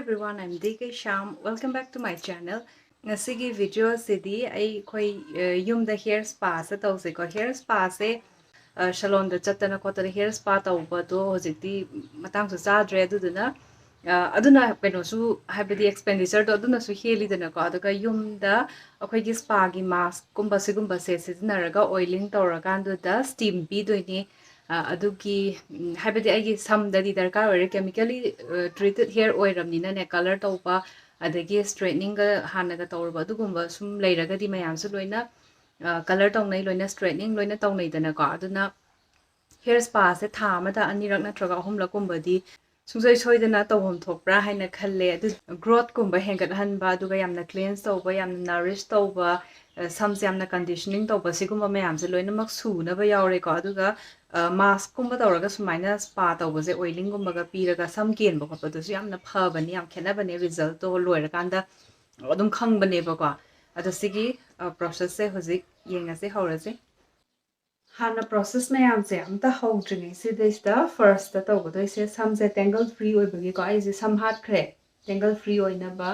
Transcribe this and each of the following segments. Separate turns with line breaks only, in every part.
everyone, I'm DK Sham. Welcome back to my channel. Ngasigi video sidi ai khoi yum the hair spa sa tawse ko hair spa se salon da chatana khotana hair spa tawba do hojikti matang su chadre aduna aduna peno su habidi expenditure do aduna su heli dana ko aduga yum da akhoi gi spa gi mask kumba sigumba se sizinaraga oiling tawragandu da steam bi doini adugi habidi aigi samdadi darkar ore chemically treated hair oiramnina ne color tawba adagi straightening ga hanaga tawrba adugumba sum leiragadi mayam su loina color tawnai loina straightening loina tawnai dana ko aduna hair spa se tha amada anirak natraga ahumla kumbadi sungsoi soidana tawhom thokpra haina khalle adu growth kumba hengat hanba aduga yamna cleanse tawba yamna nourish tawba samse yamna conditioning tawba sigumba mayam se loina mak suna ba yaure ko aduga mask kumba tawraga sumaina spa tawba se oiling kumba ga piraga sam ken ba khotba du yamna phabani yam khena bane result to loirakanda adum khangbane ba ko adu sigi process se hojik yenga se horase Hana process mayam se amta hawdringi sidista first ta tawbadoi se samse tangle free oibagi ko ai se sam hat khre tangle free oina ba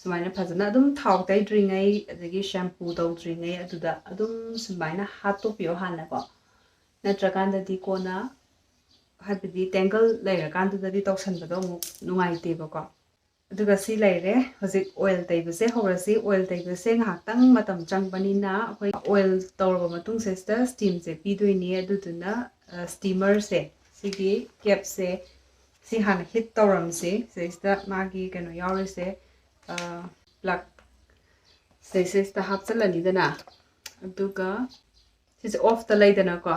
sumaina phajana adum thau tai dringai adagi shampoo taw dringai aduda adum sumaina hat to pio hana ko natrakanda di kona habidi tangle lairakanda di tawsan ba mu nungai te ba ko aduga si laire hojik oil taibase horasi oil taibase ngahtang matam changbanina akoi oil tawrba matung se steam se pidoini aduduna steamer se sigi cap se si han hit tawram se sta magi kano yawre se plug se sta hapchalani dana aduga sis off the laidana ko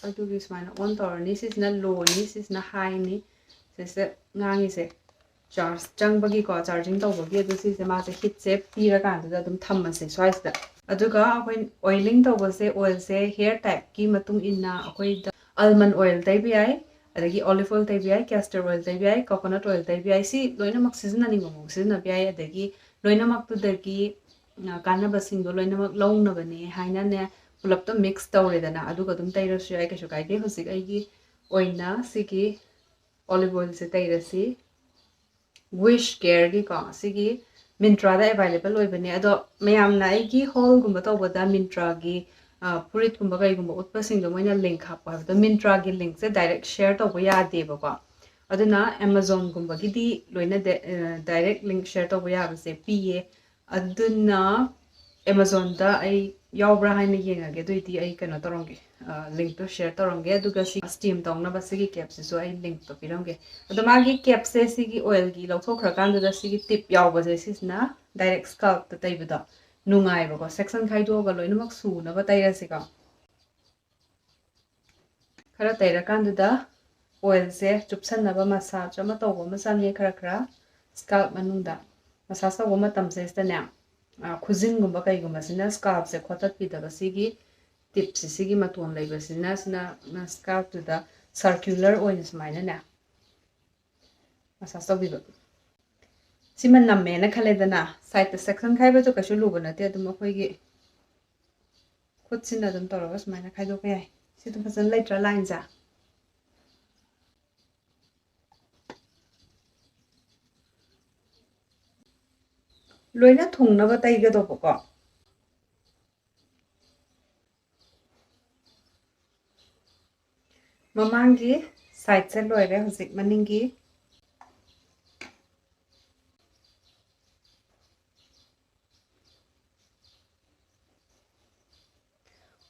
adugi smaina on tawrani sis na low ni sis na high ni se ngangi se charge changbagi ko charging tawbagi adu si se ma se hit se pira kan da dum thammase swice da aduga akoi oiling tawbase oil se hair type ki matung inna akoi almond oil tai bi ai adagi olive oil tai bi ai castor oil tai bi ai coconut oil tai bi ai si loina mak season ani mo season bi ai adagi loina mak tu dagi kana basing do loina mak long na bane haina ne pulap to mix tawre dana aduga dum tai rasu ai ka shu kai de hosik ai gi oina sigi olive oil se tai rasi wish care gi ko sigi mintra da available oibane ado mayam na gi hall gumba to boda mintra gi purit gumba gai gumba utpa sing do moina link hap pa do mintra gi link se direct share to boya de ba ko aduna amazon gumba gi di loina direct link share to boya ba se piye aduna amazon da ai yawbra haina yenga ge doiti ai kana torongge link to share torongge aduga si steam tongna ba sigi cap se so ai link to pirongge adu magi cap se sigi oil gi lawthokra kan da sigi tip yawba se sisna direct scalp ta taibada nungai ba ko section khaido ga loina mak su na ba taira se ka khara taira kan da oil se chupsan na ba massage ama tawba ma sange khara scalp manungda massage tawba ma tam se sta na khuzin gumba kai gumba sina scalp se khotat pi da sigi tip se sigi maton lai basina sina na scalp to da circular oil smaina na massage to biba siman namme na khale dana side section khai ba to kashu lu bana te dum khoi gi khut sina dum toroga smaina khai do kai si dum fasan laitra line ja loina thungna ba tai ga do ko mamangi side se loire hosik maningi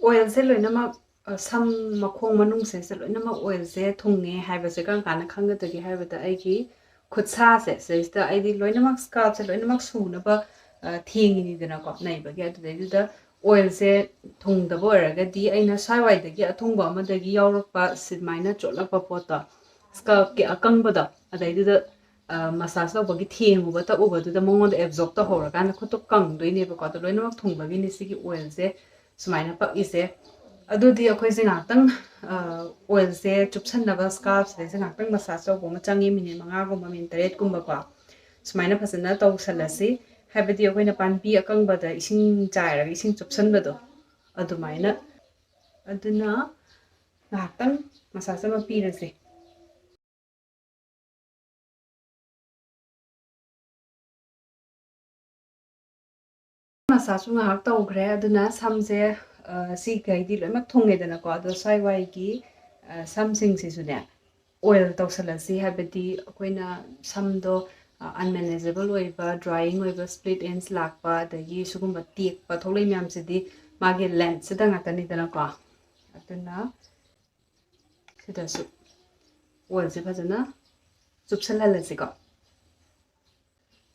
oil se loina ma sam makhong manung se loina ma oil se thungne haiba se kan kana khanga tagi haiba da ai gi khutsa se sta ai di loina mak scalp se loina mak su na ba thingi ni dana ko nai ba ge adu dai da oil se thung da bo ra ga di aina sai wai da gi athungba ma da gi yawrak pa simaina cholak pa pota scalp ke akang ba da adai da massage ba gi thingu ba ta u ba da mong da absorb ta hora kan khutok kang doi ne ba ko da loina mak thung ba gi ni sigi oil se sumaina pak ise adudi akhoi se ngakhtang oil se chupsan na ba scalp se ngakhtang massage to bo ma changi minute manga go ma min 3 kumba ko sumaina phasana taw salasi habidi akhoi na panpi akang ba da ising chaira ising chupsan ba do adumaina aduna ngakhtang massage ma pirase ꯃꯁꯥꯖ ꯉꯥꯏꯍꯥꯛ ꯇꯧꯈ꯭ꯔꯦ ꯑꯗꯨꯅ ꯁꯝꯁꯦ ꯁꯤꯈꯩꯗꯤ ꯂꯣꯏꯅꯃꯛ ꯊꯨꯡꯉꯦꯗꯅꯀꯣ ꯑꯗꯣ ꯁ꯭ꯋꯥꯏꯋꯥꯏꯒꯤ ꯁꯝꯁꯤꯡꯁꯤꯁꯨꯅꯦ oil ꯇꯧꯁꯜꯂꯁꯤ ꯍꯥꯏꯕꯗꯤ ꯑꯩꯈꯣꯏꯅ ꯁꯝꯗꯣ ꯑꯟꯃꯦꯅꯦꯖꯦꯕꯜ ꯑꯣꯏꯕ ꯗ꯭ꯔꯥꯏꯌꯤꯡ ꯑꯣꯏꯕ ꯁ꯭ꯄ꯭ꯂꯤꯠ ꯑꯦꯟꯁ ꯂꯥꯛꯄ ꯑꯗꯒꯤ ꯁꯤꯒꯨꯝꯕ ꯇꯦꯛꯄ ꯊꯣꯛꯂꯛꯏ ꯃꯌꯥꯝꯁꯤꯗꯤ ꯃꯥꯒꯤ ꯂꯦꯟꯁꯁꯤꯗ ꯉꯥꯛꯇꯅꯤꯗꯅꯀꯣ ꯑꯗꯨꯅ ꯁꯤꯗꯁꯨ ꯑꯣꯏꯜꯁꯦ ꯐꯖꯅ ꯆꯨꯞꯁꯜꯍꯜꯂꯁꯤꯀꯣ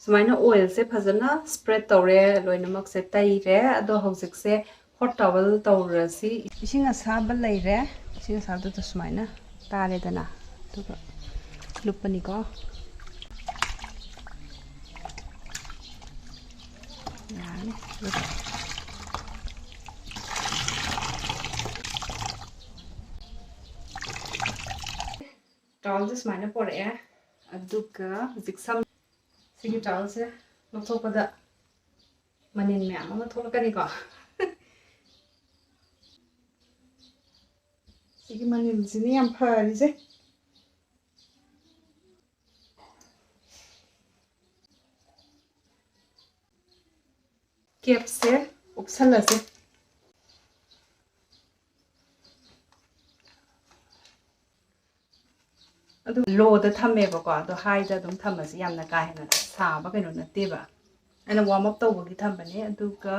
ꯁꯨꯃꯥꯏꯅ ꯑꯣꯏꯜꯁꯦ ꯐꯖꯅ ꯁ꯭ꯄ꯭ꯔꯦꯗ ꯇꯧꯔꯦ ꯂꯣꯏꯅꯃꯛꯁꯦ ꯇꯩꯔꯦ ꯑꯗꯣ ꯍꯧꯖꯤꯛꯁꯦ ꯍꯣꯠ ꯇꯥꯋꯦꯜ ꯇꯧꯔꯁꯤ ꯏꯁꯤꯡ ꯑꯁꯥꯕ ꯂꯩꯔꯦ ꯏꯁꯤꯡ ꯑꯁꯥꯕꯗꯨꯗ ꯁꯨꯃꯥꯏꯅ ꯇꯥꯔꯦꯗꯅ ꯑꯗꯨꯒ ꯂꯨꯞꯄꯅꯤꯀꯣ ꯌꯥꯔꯅꯤ ꯇꯥꯋꯦꯜꯁꯦ ꯁꯨꯃꯥꯏꯅ ꯄꯣꯔꯛꯑꯦ ꯑꯗꯨꯒ ꯍꯧꯖꯤꯛ ꯁꯝ ꯁꯤꯒꯤ ꯇꯥꯋꯦꯜꯁꯦ ꯂꯧꯊꯣꯛꯄꯗ ꯃꯅꯤꯟ ꯃꯌꯥꯝ ꯑꯃ ꯊꯣꯛꯂꯛꯀꯅꯤꯀꯣ ꯁꯤꯒꯤ ꯃꯅꯤꯟꯁꯤꯅꯤ ꯌꯥꯝ ꯐꯔꯤꯁꯦ ꯀꯦꯞꯁꯦ ꯎꯞꯁꯜꯂꯁꯦ ꯑꯗꯨ ꯂꯣꯗ ꯊꯝꯃꯦꯕꯀꯣ ꯑꯗꯣ ꯍꯥꯏꯗ ꯑꯗꯨꯝ ꯊꯝꯃꯁꯤ ꯌꯥꯝꯅ ꯀꯥ ꯍꯦꯟꯅ ꯁꯥꯕ ꯀꯩꯅꯣ ꯅꯠꯇꯦꯕ ꯑꯩꯅ ꯋꯥꯔꯝ ꯑꯞ ꯇꯧꯕꯒꯤ ꯊꯝꯕꯅꯦ ꯑꯗꯨꯒ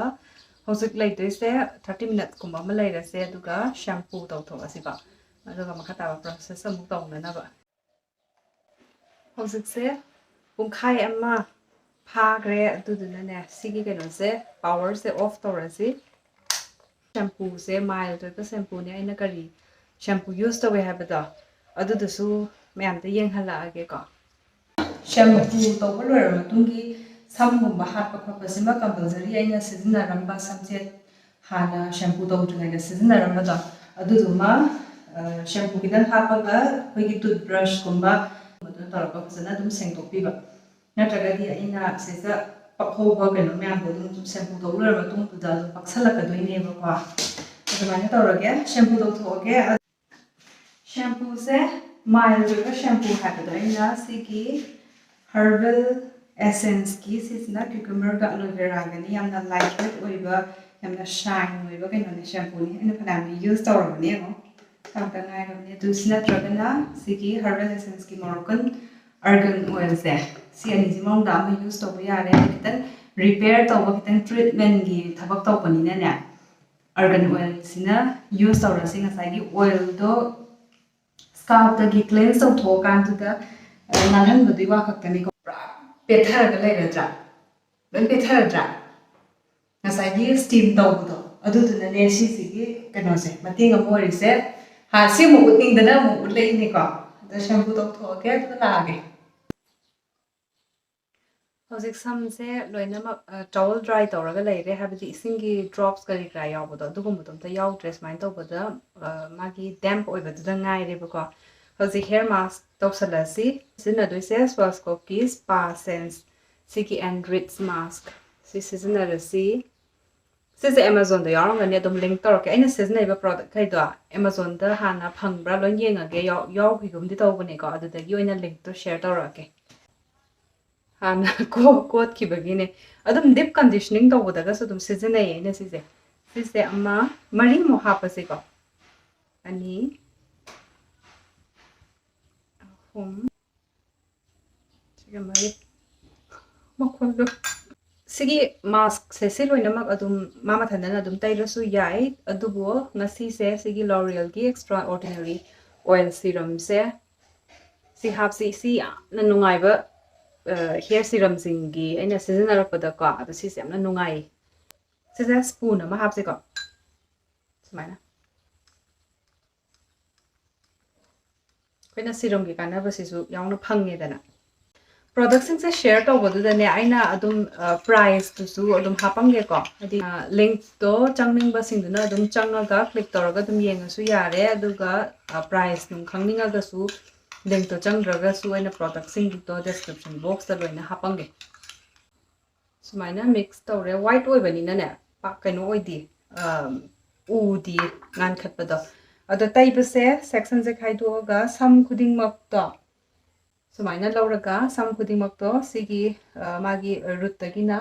ꯍꯧꯖꯤꯛ ꯂꯩꯗꯣꯏꯁꯦ 30 ꯃꯤꯅꯠꯀꯨꯝꯕ ꯑꯃ ꯂꯩꯔꯁꯦ ꯑꯗꯨꯒ ꯁꯦꯝꯄꯨ ꯇꯧꯊꯣꯛꯑꯁꯤꯀꯣ ꯑꯗꯨꯒ ꯃꯈꯥ ꯇꯥꯕ ꯄ꯭ꯔꯣꯁꯦꯁ ꯑꯃꯨꯛ ꯇꯧꯅꯅꯕ ꯍꯧꯖꯤꯛꯁꯦ ꯄꯨꯡꯈꯥꯏ ꯑꯃ ꯐꯥꯈ꯭ꯔꯦ ꯑꯗꯨꯗꯨꯅꯅꯦ ꯁꯤꯒꯤ ꯀꯩꯅꯣꯁꯦ ꯄꯥꯋꯔꯁꯦ ꯑꯣꯐ ꯇꯧꯔꯁꯤ ꯁꯦꯝꯄꯨꯁꯦ ꯃꯥꯏꯜꯗ ꯑꯣꯏꯕ ꯁꯦꯝꯄꯨꯅꯦ ꯑꯩꯅ ꯀꯔꯤ ꯁꯦꯝꯄꯨ ꯌꯨꯁ ꯇꯧꯋꯦ ꯍꯥꯏꯕꯗꯣ ꯑꯗꯨꯗꯨꯁꯨ ꯃꯌꯥꯝꯗ ꯌꯦꯡꯍꯜꯂꯛꯑꯒꯦꯀꯣ ꯁꯦꯝꯄꯨ ꯇꯧꯕ ꯂꯣꯏꯔꯕ ꯃꯇꯨꯡꯒꯤ ꯁꯝꯒꯨꯝꯕ ꯍꯥꯠꯄ ꯈꯣꯠꯄꯁꯤꯃ ꯀꯝꯄꯜꯁꯔꯤ ꯑꯩꯅ ꯁꯤꯖꯤꯟꯅꯔꯝꯕ ꯁꯝꯁꯦꯠ ꯍꯥꯟꯅ ꯁꯦꯝꯄꯨ ꯇꯧꯗ꯭ꯔꯤꯉꯩꯗ ꯁꯤꯖꯤꯟꯅꯔꯝꯕꯗꯣ ꯑꯗꯨꯗꯨꯃ ꯁꯦꯝꯄꯨ ꯈꯤꯇꯪ ꯍꯥꯞꯄꯒ ꯑꯩꯈꯣꯏꯒꯤ ꯇꯨꯠꯕ꯭ꯔꯁꯀꯨꯝꯕ ꯑꯗꯨꯅ ꯇꯧꯔꯒ ꯐꯖꯅ ꯑꯗꯨꯝ ꯁꯦꯡꯗꯣꯛꯄꯤꯕ ꯅꯠꯇ꯭ꯔꯒꯗꯤ ꯑꯩꯅ ꯁꯤꯗ ꯄꯛꯍꯧꯕ ꯀꯩꯅꯣ ꯃꯌꯥꯝꯗꯣ ꯑꯗꯨꯝ ꯁꯦꯝꯄꯨ ꯇꯧ ꯂꯣꯏꯔꯕ ꯃꯇꯨꯡꯗꯨꯗ ꯑꯗꯨꯝ ꯄꯛꯁꯜꯂꯛꯀꯗꯣꯏꯅꯦꯕꯀꯣ ꯑꯗꯨꯃꯥꯏꯅ ꯇꯧꯔꯒꯦ ꯁꯦꯝꯄꯨ ꯇꯧꯊꯣꯛꯑꯒꯦ ꯁꯦꯝꯄꯨꯁꯦ ꯃꯥꯏꯜ ꯑꯣꯏꯕ ꯁꯦꯝꯄꯨ ꯍꯥꯏꯕꯗꯣ ꯑꯩꯅ ꯁꯤꯒꯤ ꯍꯔꯕꯦꯜ ꯑꯦꯁꯦꯟꯁꯀꯤ ꯁꯤꯁꯤꯅ ꯀ꯭ꯌꯨꯀꯝꯕꯔꯒ ꯑꯂꯣꯚꯦꯔꯥꯒꯅꯤ ꯌꯥꯝꯅ ꯂꯥꯏꯠ ꯋꯦꯠ ꯑꯣꯏꯕ ꯌꯥꯝꯅ ꯁꯥꯏꯟ ꯑꯣꯏꯕ ꯀꯩꯅꯣꯅꯦ ꯁꯦꯝꯄꯨꯅꯤ ꯑꯩꯅ ꯐꯅꯌꯥꯝꯅ ꯌꯨꯁ ꯇꯧꯔꯕꯅꯦ ꯌꯦꯡꯉꯣ ꯈꯔꯇ ꯉꯥꯏꯔꯕꯅꯦ ꯑꯗꯨ ꯁꯤ ꯅꯠꯇ꯭ꯔꯒꯅ ꯁꯤꯒꯤ ꯍꯔꯕꯦꯜ ꯑꯦꯁꯦꯟꯁꯀꯤ ꯃꯣꯔꯣꯀꯟ ꯑꯔꯒꯟ ꯑꯣꯏꯜꯁꯦ ꯁꯤ ꯑꯅꯤꯁꯤ ꯃꯅꯨꯡꯗ ꯑꯃ ꯌꯨꯁ ꯇꯧꯕ ꯌꯥꯔꯦ ꯑꯗ ꯈꯤꯇꯪ ꯔꯤꯄꯦꯌꯔ ꯇꯧꯕ ꯈꯤꯇꯪ ꯇ꯭ꯔꯤꯠꯃꯦꯟꯒꯤ ꯊꯕꯛ ꯇꯧꯕꯅꯤꯅꯅꯦ ꯑꯔꯒꯟ ꯑꯣꯏꯜꯁꯤꯅ ꯌꯨꯁ ꯇꯧꯔꯁꯤ ꯉꯁꯥꯏꯒꯤ ꯑꯣꯏꯜꯗꯣ ꯁ꯭ꯀꯥꯜꯞꯇꯒꯤ ꯀ꯭ꯂꯦꯟꯁ ꯇꯧꯊꯣꯛꯑꯀꯥꯟꯗꯨꯗ ꯅꯥꯜꯍꯟꯕꯗꯨꯒꯤ ꯋꯥ ꯈꯛꯇꯅꯤꯀꯣ ꯄꯨꯔꯥ ꯄꯦꯠꯊꯔꯒ ꯂꯩꯔꯗ꯭ꯔꯥ ꯂꯣꯏ ꯄꯦꯠꯊꯔꯗ꯭ꯔꯥ ꯉꯁꯥꯏꯒꯤ ꯁ꯭ꯇꯤꯝ ꯇꯧꯕꯗꯣ ꯑꯗꯨꯗꯨꯅꯅꯦ ꯁꯤꯁꯤꯒꯤ ꯀꯩꯅꯣꯁꯦ ꯃꯇꯦꯡ ꯑꯃ ꯑꯣꯏꯔꯤꯁꯦ ꯁꯤ ꯑꯃꯨꯛ ꯎꯠꯅꯤꯡꯗꯅ ꯑꯃꯨꯛ ꯎꯠꯂꯛꯏꯅꯤꯀꯣ ꯑꯗ ꯁꯦꯝꯄꯨ ꯇꯧꯊꯣꯛꯑꯒꯦ ꯑꯗꯨꯒ ꯂꯥꯛꯑꯒꯦ ꯍꯧꯖꯤꯛ ꯁꯝꯁꯦ ꯂꯣꯏꯅꯃꯛ ꯇꯥꯋꯦꯜ ꯗ꯭ꯔꯥꯏ ꯇꯧꯔꯒ ꯂꯩꯔꯦ ꯍꯥꯏꯕꯗꯤ ꯏꯁꯤꯡꯒꯤ ꯗ꯭ꯔꯣꯞꯁ ꯀꯔꯤ ꯀꯔꯥ ꯌꯥꯎꯕꯗꯣ ꯑꯗꯨꯒꯨꯝꯕꯗꯣ ꯑꯝꯇ ꯌꯥꯎꯗ꯭ꯔꯦ ꯁꯨꯃꯥꯏꯅ ꯇꯧꯕꯗ ꯃꯥꯒꯤ ꯗꯦꯝꯞ ꯑꯣꯏꯕꯗꯨꯗ ꯉꯥꯏꯔꯦꯕꯀꯣ ꯍꯧꯖꯤꯛ ꯍꯦꯌꯔ ꯃꯥस्क ꯇꯧꯁꯜꯂꯁꯤ ꯁꯤꯖꯤꯟꯅꯗꯣꯏꯁꯦ ꯁ꯭ꯋꯥꯁꯀꯣꯞꯀꯤ ꯁ꯭ꯄꯥ ꯁꯦꯟꯁ ꯁꯤꯒꯤ ꯑꯦꯟꯔꯤꯆ ꯃꯥस्क ꯁꯤ ꯁꯤꯖꯤꯟꯅꯔꯁꯤ ꯁꯤꯁꯦ ꯑꯦꯃꯥꯖꯣꯟꯗ ꯌꯥꯎꯔꯝꯒꯅꯤ ꯑꯗꯨꯝ ꯂꯤꯡꯛ ꯇꯧꯔꯛꯀꯦ ꯑꯩꯅ ꯁꯤꯖꯤꯟꯅꯔꯤꯕ ꯄ꯭ꯔꯣꯗꯛꯈꯩꯗꯣ ꯑꯦꯃꯥꯖꯣꯟꯗ ꯍꯥꯟꯅ ꯐꯪꯕ꯭ꯔꯥ ꯂꯣꯏ ꯌꯦꯡꯉꯒꯦ ꯌꯥꯎꯈꯤꯒꯨꯝꯗꯤ ꯇꯧꯕꯅꯦꯀꯣ ꯑꯗꯨꯗꯒꯤ ꯑꯣꯏꯅ ꯂꯤꯡꯛꯇꯣ ꯁꯦꯌꯔ ꯇꯧꯔꯛꯑꯒꯦ ꯍꯥꯟꯅ ꯀꯣꯠꯈꯤꯕꯒꯤꯅꯦ ꯑꯗꯨꯝ ꯗꯤꯞ ꯀꯟꯗꯤꯁꯅꯤꯡ ꯇꯧꯕꯗꯒꯁꯨ ꯑꯗꯨꯝ ꯁꯤꯖꯤꯟꯅꯩꯌꯦ ꯑꯩꯅ ꯁꯤꯁꯦ ꯁꯤꯁꯦ ꯑꯃ ꯃꯔꯤꯃꯨꯛ ꯍꯥꯞꯄꯁꯤꯀꯣ ꯑꯅꯤ ꯑꯍꯨꯝ ꯁꯤꯒ ꯃꯔꯤ ꯃꯈꯣꯟꯗꯣ ꯁꯤꯒꯤ ꯃꯥस्कꯁꯦ ꯁꯤ ꯂꯣꯏꯅꯃꯛ ꯑꯗꯨꯝ ꯃꯥ ꯃꯊꯟꯇꯅ ꯑꯗꯨꯝ ꯇꯩꯔꯁꯨ ꯌꯥꯏ ꯑꯗꯨꯕꯨ ꯉꯁꯤꯁꯦ ꯁꯤꯒꯤ ꯂꯣꯔꯤꯌꯦꯜꯒꯤ ꯑꯦꯛꯁꯇ꯭ꯔꯥ ꯑꯣꯔꯗꯤꯅꯔꯤ ꯑꯣꯏꯜ ꯁꯤꯔꯝꯁꯦ ꯁꯤ ꯍꯥꯞꯁꯤ ꯁꯤ ꯌꯥꯝꯅ ꯅꯨꯡꯉꯥꯏꯕ ꯍꯦꯌꯔ ꯁꯤꯔꯝꯁꯤꯡꯒꯤ ꯑꯩꯅ ꯁꯤꯖꯤꯟꯅꯔꯛꯄꯗꯀꯣ ꯑꯗꯣ ꯁꯤꯁꯦ ꯌꯥꯝꯅ ꯅꯨꯡꯉꯥꯏ ꯁꯤꯁꯦ ꯁ꯭ꯄꯨꯟ ꯑꯃ ꯍꯥꯞꯁꯤꯀꯣ ꯁꯨꯃꯥꯏꯅ ꯑꯩꯈꯣꯏꯅ ꯁꯤꯔꯝꯒꯤ ꯀꯥꯟꯅꯕꯁꯤꯁꯨ ꯌꯥꯎꯅ ꯐꯪꯉꯦꯗꯅ ꯄ꯭ꯔꯣꯗꯛꯁꯤꯡꯁꯦ ꯁꯦꯌꯔ ꯇꯧꯕꯗꯨꯗꯅꯦ ꯑꯩꯅ ꯑꯗꯨꯝ ꯄ꯭ꯔꯥꯏꯁꯇꯨꯁꯨ ꯑꯗꯨꯝ ꯍꯥꯞꯄꯝꯒꯦꯀꯣ ꯍꯥꯏꯗꯤ ꯂꯤꯡꯛꯇꯣ ꯆꯪꯅꯤꯡꯕꯁꯤꯡꯗꯨꯅ ꯑꯗꯨꯝ ꯆꯪꯉꯒ ꯀ꯭ꯂꯤꯛ ꯇꯧꯔꯒ ꯑꯗꯨꯝ ꯌꯦꯡꯉꯁꯨ ꯌꯥꯔꯦ ꯑꯗꯨꯒ ꯄ꯭ꯔꯥꯏꯁ ꯅꯨꯡ ꯈꯪꯅꯤꯡꯉꯒꯁꯨ ꯂꯤꯡꯛꯇꯣ ꯆꯪꯗ꯭ꯔꯒꯁꯨ ꯑꯩꯅ ꯄ꯭ꯔꯣꯗꯛꯁꯤꯡꯗꯣ ꯗꯦꯁꯀ꯭ꯔꯤꯞꯁꯟ ꯕꯣꯛꯁꯇ ꯂꯣꯏꯅ ꯍꯥꯞꯄꯝꯒꯦ ꯁꯨꯃꯥꯏꯅ ꯃꯤꯛꯁ ꯇꯧꯔꯦ ꯋꯥꯏꯠ ꯑꯣꯏꯕꯅꯤꯅꯅꯦ ꯄꯥꯛ ꯀꯩꯅꯣ ꯑꯣꯏꯗꯦ ꯎꯗꯤ ꯉꯥꯟꯈꯠꯄꯗꯣ ꯑꯗꯣ ꯇꯩꯕꯁꯦ ꯁꯦꯛꯁꯟꯁꯦ ꯈꯥꯏꯗꯣꯛꯑꯒ ꯁꯝ ꯈꯨꯗꯤꯡꯃꯛꯇꯣ ꯁꯨꯃꯥꯏꯅ ꯂꯧꯔꯒ ꯁꯝ ꯈꯨꯗꯤꯡꯃꯛꯇꯣ ꯁꯤꯒꯤ ꯃꯥꯒꯤ ꯔꯨꯠꯇꯒꯤꯅ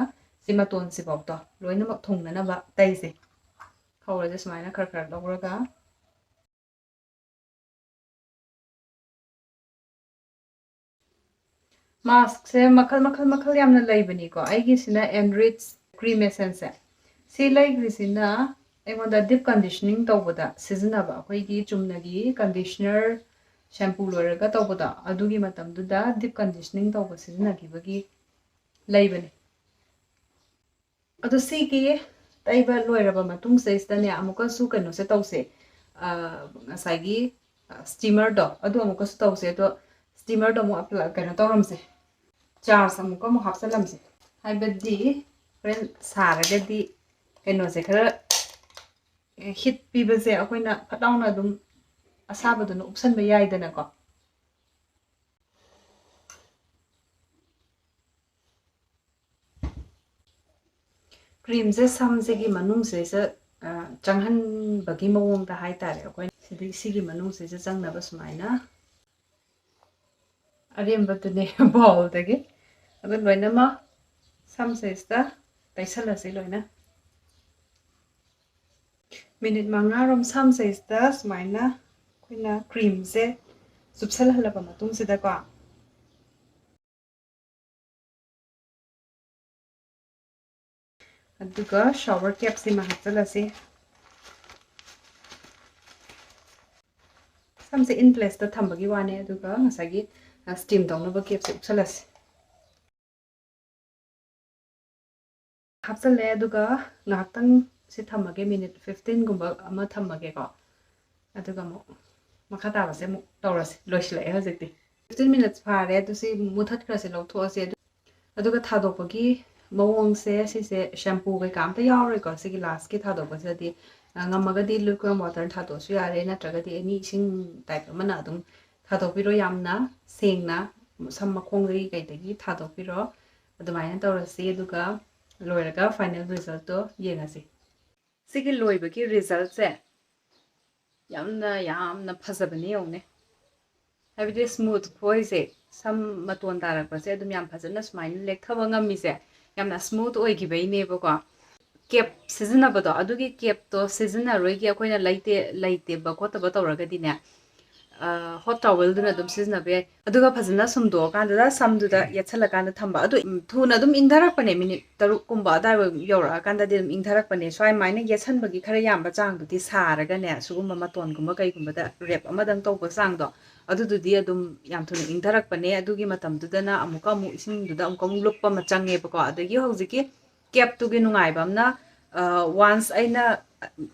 ꯁꯤ ꯃꯇꯣꯟꯁꯤꯐꯥꯎꯗꯣ ꯂꯣꯏꯅꯃꯛ ꯊꯨꯡꯅꯅꯕ ꯇꯩꯁꯦ ꯈꯧꯔꯁꯦ ꯁꯨꯃꯥꯏꯅ ꯈꯔ ꯈꯔ ꯂꯧꯔꯒ ꯃꯥꯁꯛꯁꯦ ꯃꯈꯜ ꯌꯥꯝꯅ ꯂꯩꯕꯅꯤꯀꯣ ꯑꯩꯒꯤꯁꯤꯅ ꯑꯦꯟꯔꯤꯆ ꯀ꯭ꯔꯤꯝ ꯑꯦꯁꯦꯟꯁꯁꯦ ꯁꯤ ꯂꯩꯒ꯭ꯔꯤꯁꯤꯅ ꯑꯩꯉꯣꯟꯗ ꯗꯤꯞ ꯀꯟꯗꯤꯁꯅꯤꯡ ꯇꯧꯕꯗ ꯁꯤꯖꯤꯟꯅꯕ ꯑꯩꯈꯣꯏꯒꯤ ꯆꯨꯝꯅꯒꯤ ꯀꯟꯗꯤꯁꯅꯔ ꯁꯦꯝꯄꯨ ꯂꯣꯏꯔꯒ ꯇꯧꯕꯗꯣ ꯑꯗꯨꯒꯤ ꯃꯇꯝꯗꯨꯗ ꯗꯤꯞ ꯀꯟꯗꯤꯁꯅꯤꯡ ꯇꯧꯕ ꯁꯤꯖꯤꯟꯅꯈꯤꯕꯒꯤ ꯂꯩꯕꯅꯤ ꯑꯗꯣ ꯁꯤꯒꯤ ꯇꯩꯕ ꯂꯣꯏꯔꯕ ꯃꯇꯨꯡꯁꯤꯗꯅꯦ ꯑꯃꯨꯛꯀꯁꯨ ꯀꯩꯅꯣꯁꯦ ꯇꯧꯁꯦ ꯉꯁꯥꯏꯒꯤ ꯁ꯭ꯇꯤꯃꯔꯗꯣ ꯑꯗꯨ ꯑꯃꯨꯛꯀꯁꯨ ꯇꯧꯁꯦ ꯑꯗꯣ ꯁ꯭ꯇꯤꯃꯔꯗꯣ ꯑꯃꯨꯛ ꯀꯩꯅꯣ ꯇꯧꯔꯝꯁꯦ ꯆꯥꯔꯖ ꯑꯃꯨꯛꯀ ꯑꯃꯨꯛ ꯍꯥꯞꯆꯜꯂꯝꯁꯦ ꯍꯥꯏꯕꯗꯤ ꯍꯣꯔꯦꯟ ꯁꯥꯔꯒꯗꯤ ꯀꯩꯅꯣꯁꯦ ꯈꯔ ꯍꯤꯠ ꯄꯤꯕꯁꯦ ꯑꯩꯈꯣꯏꯅ ꯐꯠ ꯂꯥꯎꯅ ꯑꯗꯨꯝ ꯑꯁꯥꯕꯗꯨꯅ ꯎꯞꯁꯟꯕ ꯌꯥꯏꯗꯅꯀꯣ ꯀ꯭ꯔꯤꯝꯁꯦ ꯁꯝꯁꯤꯒꯤ ꯃꯅꯨꯡꯁꯤꯗ ꯆꯪꯍꯟꯕꯒꯤ ꯃꯑꯣꯡꯗ ꯍꯥꯏꯇꯥꯔꯦ ꯑꯩꯈꯣꯏꯅ ꯁꯤꯒꯤ ꯃꯅꯨꯡꯁꯤꯗ ꯆꯪꯅꯕ ꯁꯨꯃꯥꯏꯅ ꯑꯔꯦꯝꯕꯗꯨꯅꯦ ꯕꯥꯎꯜꯗꯒꯤ ꯑꯗꯨ ꯂꯣꯏꯅꯃꯛ ꯁꯝꯁꯤꯗ ꯇꯩꯁꯜꯂꯁꯤ ꯂꯣꯏꯅ ꯃꯤꯅꯤꯠ 5ꯔꯣꯝ ꯁꯝꯁꯤꯗ ꯁꯨꯃꯥꯏꯅ ꯑꯩꯈꯣꯏꯅ ꯀ꯭ꯔꯤꯝꯁꯦ ꯆꯨꯞꯁꯜꯍꯜꯂꯕ ꯃꯇꯨꯡꯁꯤꯗꯀꯣ ꯑꯗꯨꯒ ꯁꯥꯋꯔ ꯀꯦꯞꯁꯤꯃ ꯍꯥꯞꯆꯜꯂꯁꯤ ꯁꯝꯁꯦ ꯏꯟ ꯄ꯭ꯂꯦꯁꯇ ꯊꯝꯕꯒꯤ ꯋꯥꯅꯦ ꯑꯗꯨꯒ ꯉꯁꯥꯏꯒꯤ ꯁ꯭ꯇꯤꯝ ꯇꯧꯅꯕ ꯀꯦꯞꯁꯦ ꯎꯞꯁꯜꯂꯁꯤ ꯍꯥꯞꯆꯜꯂꯦ ꯑꯗꯨꯒ ꯉꯥꯏꯍꯥꯛꯇꯪ ꯁꯤ ꯊꯝꯃꯒꯦ ꯃꯤꯅꯤꯠ 15ꯒꯨꯝꯕ ꯑꯃ ꯊꯝꯃꯒꯦꯀꯣ ꯑꯗꯨꯒ ꯑꯃꯨꯛ ꯃꯈꯥ ꯇꯥꯕꯁꯦ ꯑꯃꯨꯛ ꯇꯧꯔꯁꯤ ꯂꯣꯏꯁꯤꯜꯂꯛꯑꯦ ꯍꯧꯖꯤꯛꯇꯤ 15 ꯃꯤꯅꯠꯁ ꯐꯥꯔꯦ ꯑꯗꯨ ꯁꯤ ꯃꯨꯊꯠꯈ꯭ꯔꯁꯦ ꯂꯧꯊꯣꯛꯑꯁꯤ ꯑꯗꯨꯒ ꯊꯥꯗꯣꯛꯄꯒꯤ ꯃꯑꯣꯡꯁꯦ ꯁꯤꯁꯦ ꯁꯦꯝꯄꯨ ꯀꯩꯀꯥ ꯑꯝꯇ ꯌꯥꯎꯔꯣꯏꯀꯣ ꯁꯤꯒꯤ ꯂꯥꯁꯀꯤ ꯊꯥꯗꯣꯛꯄꯁꯤꯗꯗꯤ ꯉꯝꯃꯒꯗꯤ ꯂꯨꯀ꯭ꯋꯥꯝ ꯋꯥꯇꯔ ꯊꯥꯗꯣꯛꯑꯁꯨ ꯌꯥꯔꯦ ꯅꯠꯇ꯭ꯔꯒꯗꯤ ꯑꯦꯅꯤ ꯏꯁꯤꯡ ꯇꯥꯏꯞ ꯑꯃꯅ ꯑꯗꯨꯝ ꯊꯥꯗꯣꯛꯄꯤꯔꯣ ꯌꯥꯝꯅ ꯁꯦꯡꯅ ꯁꯝ ꯃꯈꯣꯡꯗꯒꯤ ꯀꯩꯗꯒꯤ ꯊꯥꯗꯣꯛꯄꯤꯔꯣ ꯑꯗꯨꯃꯥꯏꯅ ꯇꯧꯔꯁꯤ ꯑꯗꯨꯒ ꯂꯣꯏꯔꯒ ꯐꯥꯏꯅꯦꯜ ꯔꯤꯖꯜꯠꯇꯣ ꯌꯦꯡꯉꯁꯤ ꯁꯤꯒꯤ ꯂꯣꯏꯕꯒꯤ ꯔꯤꯖꯜꯠꯁꯦ ꯌꯥꯝꯅ ꯐꯖꯕꯅꯤ ꯌꯦꯡꯉꯨꯅꯦ ꯍꯥꯏꯕꯗꯤ ꯁ꯭ꯃꯨꯠ ꯈꯣꯏꯁꯦ ꯁꯝ ꯃꯇꯣꯟ ꯇꯥꯔꯛꯄꯁꯦ ꯑꯗꯨꯝ ꯌꯥꯝ ꯐꯖꯅ ꯁꯨꯃꯥꯏꯅ ꯂꯦꯛꯊꯕ ꯉꯝꯃꯤꯁꯦ ꯌꯥꯝꯅ ꯁ꯭ꯃꯨꯠ ꯑꯣꯏꯈꯤꯕꯩꯅꯦꯕꯀꯣ ꯀꯦꯞ ꯁꯤꯖꯤꯟꯅꯕꯗꯣ ꯑꯗꯨꯒꯤ ꯀꯦꯞꯇꯣ ꯁꯤꯖꯤꯟꯅꯔꯣꯏꯒꯤ ꯑꯩꯈꯣꯏꯅ ꯂꯩꯇꯦꯕ ꯈꯣꯠꯇꯕ ꯇꯧꯔꯒꯗꯤꯅꯦ ꯍꯣꯠ ꯇꯥꯋꯦꯜꯗꯨꯅ ꯑꯗꯨꯝ ꯁꯤꯖꯤꯟꯅꯕ ꯌꯥꯏ ꯑꯗꯨꯒ ꯐꯖꯅ ꯁꯨꯝꯗꯣꯛꯑꯀꯥꯟꯗ ꯁꯝꯗꯨꯗ ꯌꯦꯠꯁꯜꯂꯀꯥꯟꯗ ꯊꯝꯕ ꯑꯗꯨ ꯊꯨꯅ ꯑꯗꯨꯝ ꯏꯪꯊꯔꯛꯄꯅꯦ ꯃꯤꯅꯤꯠ 6ꯀꯨꯝꯕ ꯑꯗꯥꯏ ꯌꯧꯔꯛꯑꯀꯥꯟꯗꯗꯤ ꯑꯗꯨꯝ ꯏꯪꯊꯔꯛꯄꯅꯦ ꯁꯨꯃꯥꯏꯅ ꯌꯦꯠꯁꯟꯕꯒꯤ ꯈꯔ ꯌꯥꯝꯕ ꯆꯥꯡꯗꯨꯗꯤ ꯁꯥꯔꯒꯅꯦ ꯁꯤꯒꯨꯝꯕ ꯃꯇꯣꯟꯒꯨꯝꯕ ꯀꯩꯒꯨꯝꯕꯗ ꯔꯦꯞ ꯑꯃꯗꯪ ꯇꯧꯕ ꯆꯥꯡꯗꯣ ꯑꯗꯨꯗꯨꯗꯤ ꯑꯗꯨꯝ ꯌꯥꯝ ꯊꯨꯅ ꯏꯪꯊꯔꯛꯄꯅꯦ ꯑꯗꯨꯒꯤ ꯃꯇꯝꯗꯨꯗꯅ ꯑꯃꯨꯛ ꯏꯁꯤꯡꯗꯨꯗ ꯑꯃꯨꯛ ꯂꯨꯞꯄ ꯑꯃ ꯆꯪꯉꯦꯕꯀꯣ ꯑꯗꯒꯤ ꯍꯧꯖꯤꯛꯀꯤ ꯀꯦꯞꯇꯨꯒꯤ ꯅꯨꯡꯉꯥꯏꯕ ꯑꯃꯅ ꯋꯥꯟꯁ ꯑꯩꯅ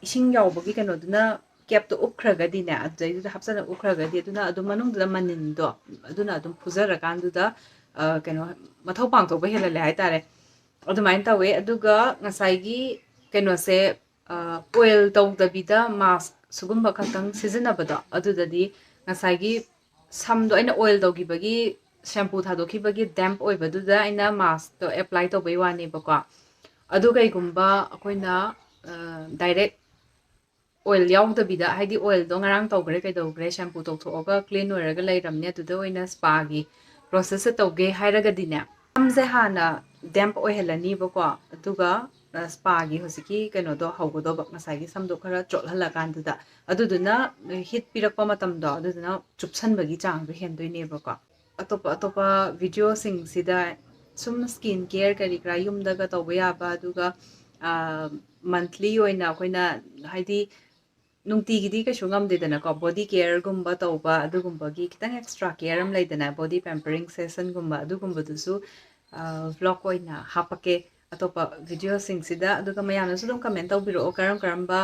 ꯏꯁꯤꯡ ꯌꯥꯎꯕꯒꯤ ꯀꯩꯅꯣꯗꯨꯅ ꯀꯦꯞꯇꯣ ꯎꯞꯈ꯭ꯔꯒꯗꯤꯅꯦ ꯑꯗꯨꯗꯩꯗꯨꯗ ꯍꯥꯞꯆꯜꯂ ꯎꯞꯈ꯭ꯔꯒꯗꯤ ꯑꯗꯨꯅ ꯑꯗꯨꯝ ꯃꯅꯨꯡꯗꯨꯗ ꯃꯅꯤꯟꯗꯣ ꯑꯗꯨꯅ ꯑꯗꯨꯝ ꯐꯨꯖꯔꯀꯥꯟꯗꯨꯗ ꯀꯩꯅꯣ ꯃꯊꯧ ꯄꯥꯡꯊꯣꯛꯄ ꯍꯦꯜꯍꯜꯂꯦ ꯍꯥꯏꯇꯥꯔꯦ ꯑꯗꯨꯃꯥꯏꯅ ꯇꯧꯋꯦ ꯑꯗꯨꯒ ꯉꯁꯥꯏꯒꯤ ꯀꯩꯅꯣꯁꯦ ꯑꯣꯏꯜ ꯇꯧꯗꯕꯤꯗ ꯃꯥस्क ꯁꯨꯒꯨꯝꯕ ꯈꯛꯇꯪ ꯁꯤꯖꯤꯟꯅꯕꯗꯣ ꯑꯗꯨꯗꯗꯤ ꯉꯁꯥꯏꯒꯤ ꯁꯝꯗꯣ ꯑꯩꯅ ꯑꯣꯏꯜ ꯇꯧꯈꯤꯕꯒꯤ ꯁꯦꯝꯄꯨ ꯊꯥꯗꯣꯛꯈꯤꯕꯒꯤ ꯗꯦꯝꯞ ꯑꯣꯏꯕꯗꯨꯗ ꯑꯩꯅ ꯃꯥस्कꯇꯣ ꯑꯦꯄ꯭ꯂꯥꯏ ꯇꯧꯕꯩ ꯋꯥꯅꯦꯕꯀꯣ ꯑꯗꯨ ꯀꯩꯒꯨꯝꯕ ꯑꯩꯈꯣꯏꯅ ꯗꯥꯏꯔꯦꯛ ꯑꯣꯏꯜ ꯌꯥꯎꯗꯕꯤꯗ ꯍꯥꯏꯗꯤ ꯑꯣꯏꯜꯗꯣ ꯉꯔꯥꯡ ꯇꯧꯈ꯭ꯔꯦ ꯀꯩꯗꯧꯈ꯭ꯔꯦ ꯁꯦꯝꯄꯨ ꯇꯧꯊꯣꯛꯑꯒ ꯀ꯭ꯂꯤꯟ ꯑꯣꯏꯔꯒ ꯂꯩꯔꯝꯅꯦ ꯑꯗꯨꯗ ꯑꯣꯏꯅ ꯁ꯭ꯄꯥꯒꯤ ꯄ꯭ꯔꯣꯁꯦꯁꯁꯦ ꯇꯧꯒꯦ ꯍꯥꯏꯔꯒꯗꯤꯅꯦ ꯁꯝꯁꯦ ꯍꯥꯟꯅ ꯗꯦꯝꯞ ꯑꯣꯏꯍꯜꯂꯅꯤꯕꯀꯣ ꯑꯗꯨꯒ ꯁ꯭ꯄꯥꯒꯤ ꯍꯧꯖꯤꯛꯀꯤ ꯀꯩꯅꯣꯗꯣ ꯍꯧꯒꯗꯧꯕ ꯉꯁꯥꯏꯒꯤ ꯁꯝꯗꯣ ꯈꯔ ꯆꯣꯠꯍꯜꯂꯀꯥꯟꯗꯨꯗ ꯑꯗꯨꯗꯨꯅ ꯍꯤꯠ ꯄꯤꯔꯛꯄ ꯃꯇꯝꯗꯣ ꯑꯗꯨꯗꯨꯅ ꯆꯨꯞꯁꯟꯕꯒꯤ ꯆꯥꯡꯗꯣ ꯍꯦꯟꯗꯣꯏꯅꯦꯕꯀꯣ ꯑꯇꯣꯞꯄ ꯚꯤꯗꯤꯑꯣꯁꯤꯡꯁꯤꯗ ꯁꯨꯝ ꯁ꯭ꯀꯤꯟ ꯀꯦꯌꯔ ꯀꯔꯤ ꯀꯔꯥ ꯌꯨꯝꯗꯒ ꯇꯧꯕ ꯌꯥꯕ ꯑꯗꯨꯒ ꯃꯟꯊꯂꯤ ꯑꯣꯏꯅ ꯑꯩꯈꯣꯏꯅ ꯍꯥꯏꯗꯤ ꯅꯨꯡꯇꯤꯒꯤꯗꯤ ꯀꯩꯁꯨ ꯉꯝꯗꯦꯗꯅꯀꯣ ꯕꯣꯗꯤ ꯀꯦꯌꯔꯒꯨꯝꯕ ꯇꯧꯕ ꯑꯗꯨꯒꯨꯝꯕꯒꯤ ꯈꯤꯇꯪ ꯑꯦꯛꯁꯇ꯭ꯔꯥ ꯀꯦꯌꯔ ꯑꯃ ꯂꯩꯗꯅ ꯕꯣꯗꯤ ꯄꯦꯝꯄꯔꯤꯡ ꯁꯦꯁꯟꯒꯨꯝꯕ ꯑꯗꯨꯒꯨꯝꯕꯗꯨꯁꯨ ꯚ꯭ꯂꯣꯒ ꯑꯣꯏꯅ ꯍꯥꯞꯄꯛꯀꯦ ꯑꯇꯣꯞꯄ ꯚꯤꯗꯤꯑꯣꯁꯤꯡꯁꯤꯗ ꯑꯗꯨꯒ ꯃꯌꯥꯝꯅꯁꯨ ꯑꯗꯨꯝ ꯀꯃꯦꯟ ꯇꯧꯕꯤꯔꯛꯑꯣ ꯀꯔꯝꯕ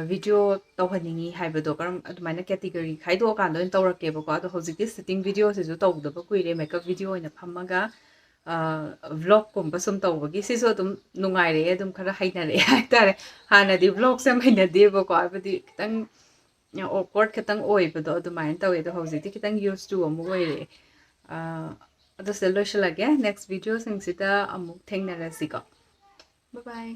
ꯚꯤꯗꯤꯑꯣ ꯇꯧꯍꯟꯅꯤꯡꯉꯤ ꯍꯥꯏꯕꯗꯣ ꯑꯗꯨꯃꯥꯏꯅ ꯀꯦꯇꯤꯒꯣꯔꯤ ꯈꯥꯏꯗꯣꯛꯑꯀꯥꯟꯗ ꯑꯣꯏꯅ ꯇꯧꯔꯛꯀꯦꯕꯀꯣ ꯑꯗꯣ ꯍꯧꯖꯤꯛꯇꯤ ꯁꯤꯇꯤꯡ ꯚꯤꯗꯤꯑꯣꯁꯤꯁꯨ ꯇꯧꯗꯕ ꯀꯨꯏꯔꯦ ꯃꯦꯀꯞ ꯚꯤꯗꯤꯑꯣ ꯑꯣꯏꯅ ꯐꯝꯃꯒ ꯚ꯭ꯂꯣꯒꯀꯨꯝꯕ ꯁꯨꯝ ꯇꯧꯕꯒꯤ ꯁꯤꯁꯨ ꯑꯗꯨꯝ ꯅꯨꯡꯉꯥꯏꯔꯛꯑꯦ ꯑꯗꯨꯝ ꯈꯔ ꯍꯩꯅꯔꯛꯑꯦ ꯍꯥꯏꯇꯥꯔꯦ ꯍꯥꯟꯅꯗꯤ ꯚ꯭ꯂꯣꯒꯁꯦ ꯌꯥꯝ ꯍꯩꯅꯗꯦꯕꯀꯣ ꯍꯥꯏꯕꯗꯤ ꯈꯤꯇꯪ ꯑꯣꯛꯋꯥꯔꯗ ꯈꯤꯇꯪ ꯑꯣꯏꯕꯗꯣ ꯑꯗꯨꯃꯥꯏꯅ ꯇꯧꯋꯦ ꯑꯗꯣ ꯍꯧꯖꯤꯛꯇꯤ ꯈꯤꯇꯪ ꯌꯨꯁ ꯇꯨ ꯑꯃꯨꯛ ꯑꯣꯏꯔꯛꯑꯦ ꯑꯗꯨ ꯁꯤꯗ ꯂꯣꯏꯁꯤꯜꯂꯒꯦ ꯅꯦꯛꯁ ꯚꯤꯗꯤꯑꯣꯁꯤꯡꯁꯤꯗ ꯑꯃꯨꯛ ꯊꯦꯡꯅꯔꯁꯤꯀꯣ ꯕꯥꯏ ꯕꯥꯏ